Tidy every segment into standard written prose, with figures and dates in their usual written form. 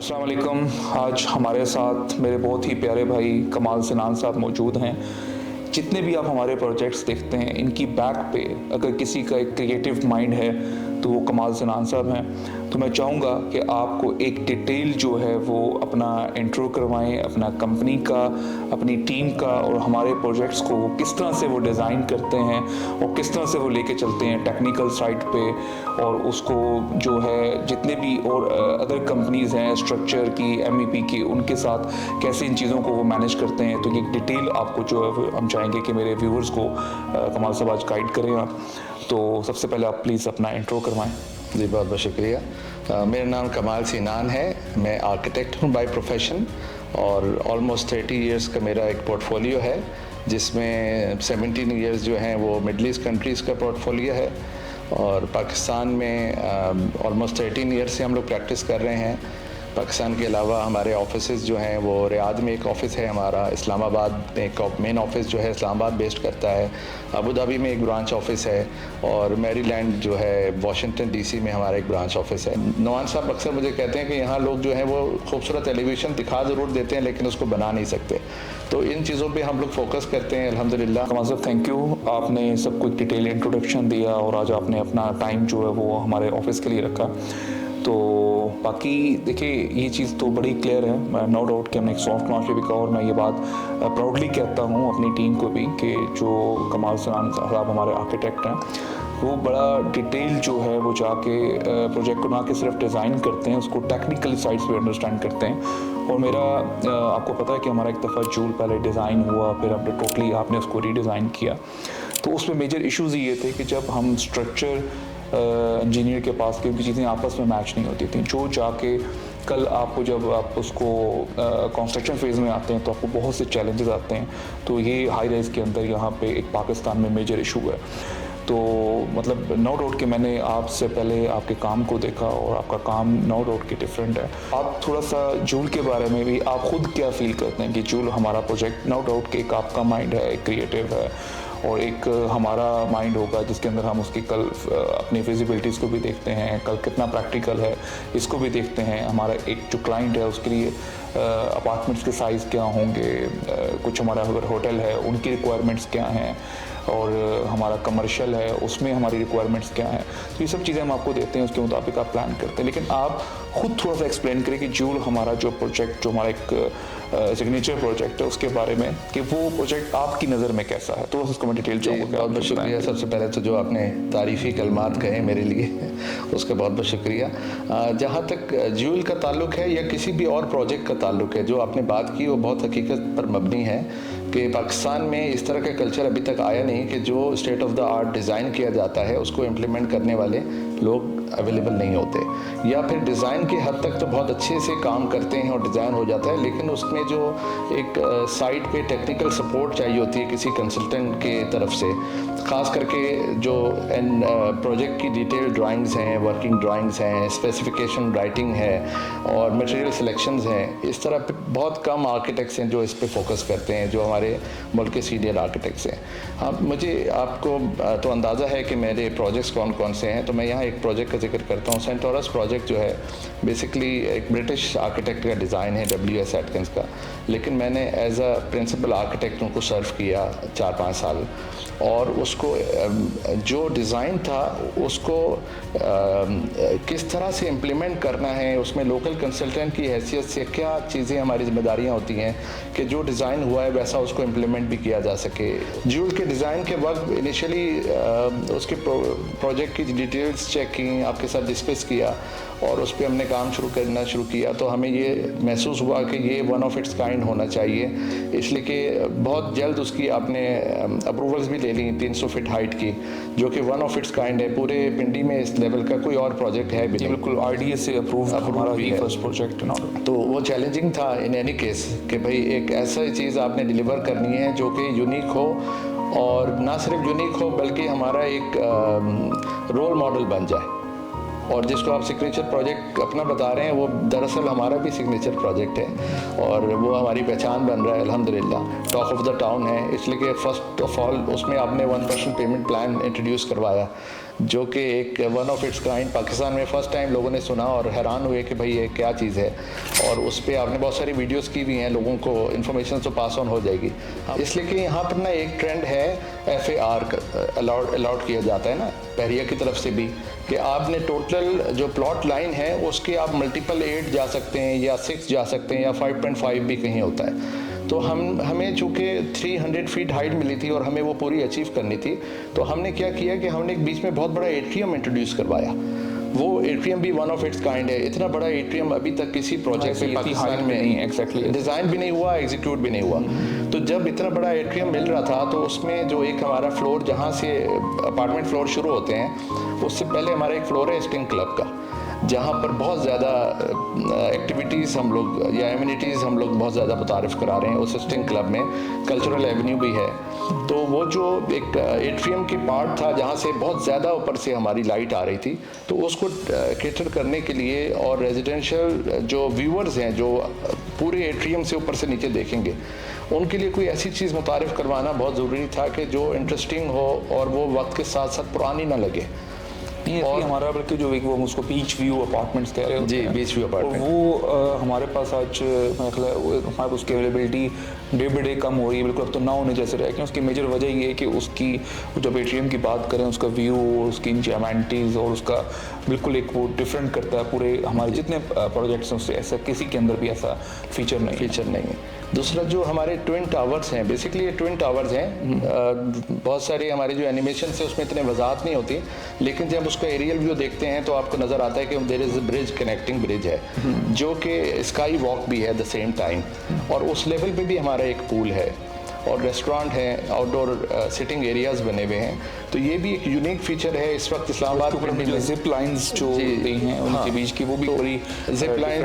अस्सलाम वालेकुम। आज हमारे साथ मेरे बहुत ही प्यारे भाई कमाल सिनान साहब मौजूद हैं। जितने भी आप हमारे प्रोजेक्ट्स देखते हैं, इनकी बैक पे अगर किसी का एक क्रिएटिव माइंड है तो वो कमाल सिनान साहब हैं। तो मैं चाहूँगा कि आपको एक डिटेल जो है वो अपना इंट्रो करवाएं, अपना कंपनी का, अपनी टीम का और हमारे प्रोजेक्ट्स को किस तरह से वो डिज़ाइन करते हैं और किस तरह से वो लेके चलते हैं टेक्निकल साइड पे, और उसको जो है जितने भी और अदर कंपनीज़ हैं स्ट्रक्चर की, MEP की, उनके साथ कैसे इन चीज़ों को वो मैनेज करते हैं। तो ये डिटेल आपको जो है वो हम चाहेंगे कि मेरे व्यूअर्स को कमाल साहब आज गाइड करें आप। तो सबसे पहले आप प्लीज़ अपना इंट्रो करवाएं। जी बहुत बहुत शुक्रिया। मेरा नाम कमाल सिनान है। मैं आर्किटेक्ट हूँ बाय प्रोफेशन और ऑलमोस्ट 30 इयर्स का मेरा एक पोर्टफोलियो है, जिसमें 17 इयर्स जो हैं वो मिडल ईस्ट कंट्रीज़ का पोर्टफोलियो है और पाकिस्तान में ऑलमोस्ट 13 इयर्स से हम लोग प्रैक्टिस कर रहे हैं। पाकिस्तान के अलावा हमारे ऑफिसेज़ जो हैं वो रियाद में एक ऑफ़िस है हमारा, इस्लामाबाद में एक मेन ऑफिस जो है इस्लामाबाद बेस्ड करता है, अबू धाबी में एक ब्रांच ऑफिस है और मैरीलैंड जो है वाशिंगटन DC में हमारा एक ब्रांच ऑफिस है। नवान साहब अक्सर मुझे कहते हैं कि यहाँ लोग जो हैं वो खूबसूरत टेलीविज़न दिखा ज़रूर देते हैं लेकिन उसको बना नहीं सकते, तो इन चीज़ों पर हम लोग फोकस करते हैं अल्हम्दुलिल्लाह। कमाल साहब थैंक यू, आपने सबको एक डिटेल इंट्रोडक्शन दिया और आज आपने अपना टाइम जो है वो हमारे ऑफिस के लिए रखा। तो बाकी देखिए ये चीज़ तो बड़ी क्लियर है, नो डाउट कि हमने एक सॉफ्ट लॉन्च भी कहा और मैं ये बात प्राउडली कहता हूँ अपनी टीम को भी कि जो कमाल सिनान साहब हमारे आर्किटेक्ट हैं वो बड़ा डिटेल जो है वो जाके प्रोजेक्ट को ना कि सिर्फ डिज़ाइन करते हैं, उसको टेक्निकल साइड्स पे अंडरस्टैंड करते हैं। और मेरा आपको पता है कि हमारा एक दफ़ा जूल पहले डिज़ाइन हुआ, फिर हमने टोटली आपने उसको रीडिज़ाइन किया। तो उसमें मेजर इश्यूज़ ये थे कि जब हम स्ट्रक्चर इंजीनियर के पास क्योंकि चीज़ें आपस में मैच नहीं होती थी, जो जाके कल आपको जब आप उसको कंस्ट्रक्शन फेज़ में आते हैं तो आपको बहुत से चैलेंजेस आते हैं। तो ये हाई राइज के अंदर यहाँ पे एक पाकिस्तान में मेजर इशू है। तो मतलब नो डाउट कि मैंने आपसे पहले आपके काम को देखा और आपका काम नो डाउट कि डिफरेंट है। आप थोड़ा सा जूल के बारे में भी आप खुद क्या फील करते हैं कि जूल हमारा प्रोजेक्ट नो डाउट कि एक आपका माइंड है, एक क्रिएटिव है और एक हमारा माइंड होगा जिसके अंदर हम उसकी कल अपनी फिजिबिलिटीज़ को भी देखते हैं, कल कितना प्रैक्टिकल है इसको भी देखते हैं। हमारा एक जो क्लाइंट है उसके लिए अपार्टमेंट्स के साइज़ क्या होंगे, कुछ हमारा अगर होटल है उनकी रिक्वायरमेंट्स क्या हैं और हमारा कमर्शियल है उसमें हमारी रिक्वायरमेंट्स क्या हैं। तो ये सब चीज़ें हम आपको देते हैं, उसके मुताबिक आप प्लान करते हैं। लेकिन आप खुद थोड़ा सा एक्सप्लेन करें कि जूल हमारा जो प्रोजेक्ट, जो हमारा एक सिग्नेचर प्रोजेक्ट है, उसके बारे में कि वो प्रोजेक्ट आपकी नज़र में कैसा है, तो उसको मैं डिटेल चाहूँगा। बहुत बहुत शुक्रिया। सबसे पहले तो जो आपने तारीफ़ी कलमात कहे मेरे लिए उसका बहुत बहुत शुक्रिया। जहाँ तक जूल का ताल्लुक़ है या किसी भी और प्रोजेक्ट का ताल्लुक़ है, जो आपने बात की वो बहुत हकीकत पर मबनी है कि पाकिस्तान में इस तरह का कल्चर अभी तक आया नहीं कि जो state of the art design किया जाता है उसको इम्प्लीमेंट करने वाले लोग अवेलेबल नहीं होते, या फिर डिज़ाइन के हद तक तो बहुत अच्छे से काम करते हैं और डिज़ाइन हो जाता है, लेकिन उसमें जो एक साइट पे टेक्निकल सपोर्ट चाहिए होती है किसी कंसल्टेंट के तरफ से, ख़ास करके जो प्रोजेक्ट की डिटेल ड्राइंग्स हैं, वर्किंग ड्राइंग्स हैं, स्पेसिफिकेशन राइटिंग है और मटेरियल सिलेक्शंस हैं, इस तरह बहुत कम आर्किटेक्ट्स हैं जो इस पर फोकस करते हैं, जो हमारे मुल्क के सीनियर आर्किटेक्ट्स हैं। हाँ, मुझे आपको तो अंदाज़ा है कि मेरे प्रोजेक्ट्स कौन कौन से हैं, तो मैं यहाँ एक प्रोजेक्ट का जिक्र करता हूँ। सेंटोरस प्रोजेक्ट जो है बेसिकली एक ब्रिटिश आर्किटेक्ट का डिज़ाइन है, WS एटकिंस का, लेकिन मैंने एज अ प्रिंसिपल आर्किटेक्ट उनको सर्व किया 4-5 साल और उसको जो डिज़ाइन था उसको किस तरह से इम्प्लीमेंट करना है, उसमें लोकल कंसल्टेंट की हैसियत से क्या चीज़ें हमारी जिम्मेदारियाँ होती हैं कि जो डिज़ाइन हुआ है वैसा उसको इम्प्लीमेंट भी किया जा सके। जूल के डिज़ाइन के वक्त इनिशियली उसके प्रोजेक्ट की डिटेल्स चेक की, आपके साथ डिस्कस किया और उस पर हमने काम करना शुरू किया, तो हमें ये महसूस हुआ कि ये वन ऑफ इट्स काइंड होना चाहिए, इसलिए कि बहुत जल्द उसकी आपने अप्रूवल्स भी ले ली 300 फीट हाइट की, जो कि वन ऑफ इट्स काइंड है। पूरे पिंडी में इस लेवल का कोई और प्रोजेक्ट है भी नहीं। बिल्कुल RDA से अप्रूव हमारा ही फर्स्ट प्रोजेक्ट ना, तो वो चैलेंजिंग था इन एनी केस कि भाई एक ऐसा चीज़ आपने डिलीवर करनी है जो कि यूनिक हो और ना सिर्फ यूनिक हो बल्कि हमारा एक रोल मॉडल बन जाए। और जिसको आप सिग्नेचर प्रोजेक्ट अपना बता रहे हैं वो दरअसल हमारा भी सिग्नेचर प्रोजेक्ट है और वो हमारी पहचान बन रहा है अल्हम्दुलिल्लाह, टॉक ऑफ द टाउन है। इसलिए कि फर्स्ट ऑफ ऑल उसमें आपने 1% पेमेंट प्लान इंट्रोड्यूस करवाया, जो कि एक one of its kind Pakistan में फ़र्स्ट टाइम लोगों ने सुना और हैरान हुए कि भाई ये क्या चीज़ है। और उस पर आपने बहुत सारी वीडियोस की हुई हैं, लोगों को इन्फॉर्मेशन तो पास ऑन हो जाएगी। इसलिए कि यहाँ पर ना एक ट्रेंड है FAR अलाउड किया जाता है ना बहरिया की तरफ से भी, कि आपने टोटल जो प्लॉट लाइन है उसके आप मल्टीपल 8 जा सकते हैं या 6 जा सकते हैं या 5.5 भी कहीं होता है। तो हमें चूँकि 300 फीट हाइट मिली थी और हमें वो पूरी अचीव करनी थी, तो हमने क्या किया कि हमने एक बीच में बहुत बड़ा एट्रियम इंट्रोड्यूस करवाया। वो एट्रियम भी वन ऑफ इट्स काइंड है। इतना बड़ा एट्रियम अभी तक किसी प्रोजेक्ट में पाकिस्तान में नहीं, एग्जैक्टली डिज़ाइन भी नहीं हुआ, एग्जीक्यूट भी नहीं हुआ। तो जब इतना बड़ा एट्रियम मिल रहा था तो उसमें जो एक हमारा फ्लोर जहाँ से अपार्टमेंट फ्लोर शुरू होते हैं, उससे पहले हमारा एक फ्लोर है स्टिंग क्लब का, जहाँ पर बहुत ज़्यादा एक्टिविटीज़ हम लोग या एमिनिटीज़ हम लोग बहुत ज़्यादा मुतारिफ़ करा रहे हैं उस स्टिंग क्लब में। कल्चरल एवेन्यू भी है। तो वो जो एक एट्रियम की पार्ट था जहाँ से बहुत ज़्यादा ऊपर से हमारी लाइट आ रही थी, तो उसको कैटर करने के लिए और रेजिडेंशियल जो व्यूअर्स हैं जो पूरे एट्रियम से ऊपर से नीचे देखेंगे, उनके लिए कोई ऐसी चीज़ मुतारिफ़ करवाना बहुत ज़रूरी था कि जो इंटरेस्टिंग हो और वो वक्त के साथ साथ पुरानी ना लगे। और हमारा बल्कि जो एक वो हम उसको बीच व्यू अपार्टमेंट्स कह रहे हैं जी, बीच व्यू अपार्टमेंट, वो हमारे पास आज हमारे पास उसकी अवेलेबिलिटी डे बाई डे कम हो रही है, बिल्कुल अब तो ना होने जैसे रह गए। उसकी मेजर वजह ये है कि उसकी जब एट्रियम की बात करें, उसका व्यू, उसकी एमेनिटीज़ और उसका बिल्कुल एक वो डिफरेंट करता है पूरे हमारे जितने प्रोजेक्ट्स हैं उससे। ऐसा किसी के अंदर भी ऐसा फीचर नहीं है। दूसरा जो हमारे ट्विन टावर्स हैं, बेसिकली ये ट्विन टावर्स हैं। बहुत सारे हमारे जो एनिमेशन है उसमें इतने वजाहत नहीं होती, लेकिन जब उसका एरियल व्यू देखते हैं तो आपको नज़र आता है कि there is a bridge, connecting bridge है, जो कि स्काई वॉक भी है एट द सेम टाइम। और उस लेवल पे भी हमारा एक पूल है और रेस्टोरेंट है, आउटडोर सिटिंग एरियाज बने हुए हैं। तो ये भी एक यूनिक फीचर है इस वक्त इस्लामाबाद में। जो जिप लाइंस जो दी हैं उनके बीच की वो भी बड़ी जिप लाइन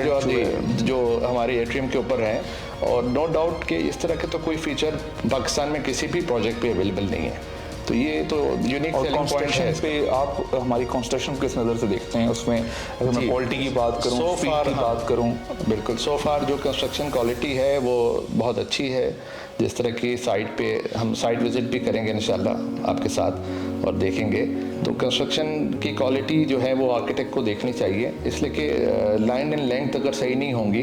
जो हमारे एट्रियम के ऊपर हैं। और नो डाउट कि इस तरह के तो कोई फीचर पाकिस्तान में किसी भी प्रोजेक्ट पे अवेलेबल नहीं है। तो ये तो यूनिक सेलिंग पॉइंट है। पे आप हमारी कंस्ट्रक्शन किस नज़र से देखते हैं? उसमें अगर मैं क्वालिटी की बात करूं, स्पीड की बात करूं, बिल्कुल सो फार जो कंस्ट्रक्शन क्वालिटी है वो बहुत अच्छी है। जिस तरह की साइट पे हम साइट विजिट भी करेंगे इंशाल्लाह आपके साथ और देखेंगे, तो कंस्ट्रक्शन की क्वालिटी जो है वो आर्किटेक्ट को देखनी चाहिए। इसलिए कि लाइन एंड लेंथ अगर सही नहीं होंगी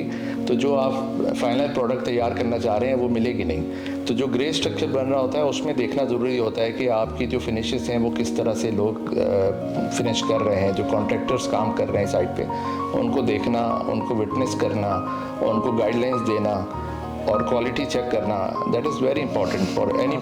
तो जो आप फाइनल प्रोडक्ट तैयार करना चाह रहे हैं वो मिलेगी नहीं। तो जो ग्रे स्ट्रक्चर बन रहा होता है उसमें देखना ज़रूरी होता है कि आपकी जो फिनिशेस हैं वो किस तरह से लोग फिनिश कर रहे हैं, जो कॉन्ट्रैक्टर्स काम कर रहे हैं साइट पे, उनको देखना, उनको विटनेस करना, उनको गाइडलाइंस देना और क्वालिटी चेक करना, that is very important for any